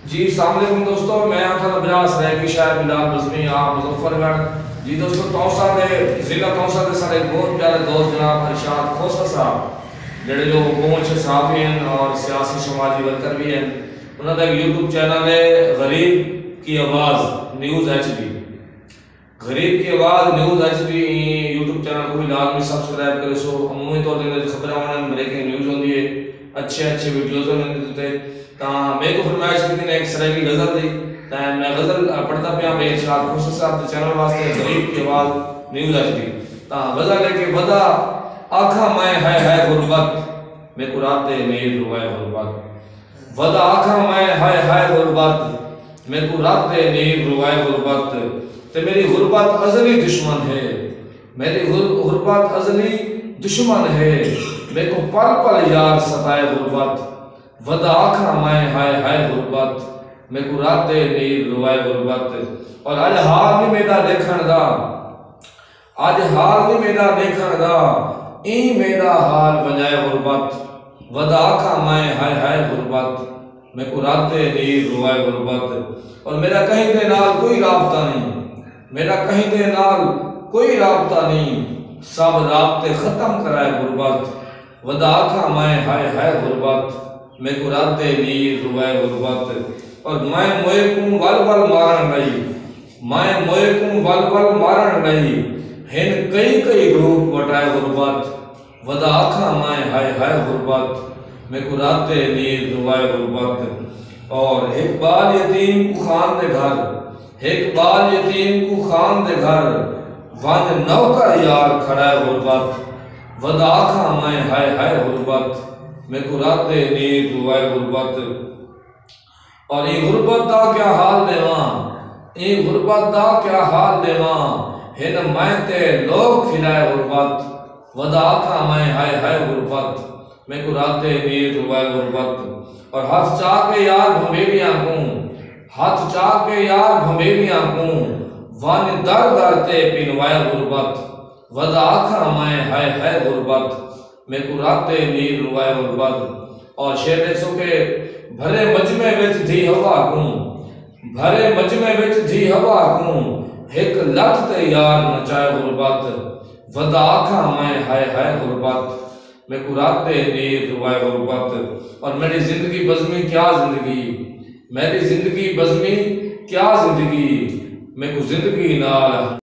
जी अस्सलाम वालेकुम दोस्तों, मैं आपका अब्बास रैकी शायर बिलाल बज़मी आप मुजफ्फरगढ़। जी दोस्तों, तौसा दे जिला तौसा दे सारे बहुत प्यारे दोस्त जनाब इरशाद खोसा साहब जेडे जो पहुंच सहाफ़ी हैं और सियासी समाजी वर्कर भी हैं। उन्होंने एक यूट्यूब चैनल है गरीब की आवाज़ न्यूज़ HD। गरीब की आवाज़ न्यूज़ HD यूट्यूब चैनल को भी लाजमी सब्सक्राइब करो। सो अमूमी तौर पर खबर होने ब्रेकिंग न्यूज़ होती है, अच्छे वीडियोज़ होते मेरे को फरमाइश की एक सर की गज़ल दी मैं गज़ल पढ़ता पाया मैं इरशाद खोसा साहब के चैनल वास्ते गरीब की आवाज़ न्यूज़ HD गज़ल लेके वदा आखा मैं है गुरबत मैं को रात दे मेरी रुवाए गुरबत वदा आखा मैं है गुरबत मैं को रात दे मेरी रुवाए गुरबत ते मेरी गुरबत अज़ली दुश्मन है, मेरी गुरबत अज़ली दुश्मन है, मेरे को पल पल यार सताए गुरबत वदा आखा मैं है गुरबत मैं को रात दे नीर रुवाए गुरबत। और आज हाल नहीं मेरा देखण दा, आज हाल नहीं मेरा देखण दा ई मेरा हाल वजाए गुरबत वदा आखा मैं है गुरबत मैं को रात दे नीर रुवाए गुरबत। और मेरा कहीं दे नाल कोई राबता नहीं, मेरा कहीं दे नाल कोई राबता नहीं, सब राबते खत्म कराए गुरबत वदा आखा मैं है गुरबत मैं को रात दे नीर रुवाए गुरबत। और मैं मोए को वल वल मारन नहीं, मैं मोए को वल वल मारन नहीं, हिन कई रूप वटाए गुरबत वदा आखा मैं है गुरबत मैं को रात दे नीर रुवाए गुरबत। और एक बाल यतीम को खान दे घर, एक बाल यतीम को खान दे घर वन नौकर यार खड़ा गुरबत वदा आखा मैं है गुरबत मैं को रात दे नीर रुवाए गुरबत। और ये गुरबत दा क्या हाल देवा, ये गुरबत दा क्या हाल देवा हिन मैं ते लोग खिलाए गुरबत वदा आखा मैं है गुरबत मैं को रात दे नीर रुवाए गुरबत। और हाथ चाह के यार भमेलियां को, हाथ चाह के यार भमेलियां को वन दर दर ते पिनवाए गुरबत वदा आखा मैं है गुरबत मैं को रात दे नीर रुवाए गुरबत। और शेर देखो के भरे मजमे विच धी हवा को, भरे मजमे विच धी हवा को एक लत ते यार नचाए गुरबत वदा आखा मैं है गुरबत मैं को रात दे नीर रुवाए गुरबत। और मेरी जिंदगी बज़मी क्या जिंदगी, मेरी जिंदगी बज़मी क्या जिंदगी मैं को जिंदगी नाल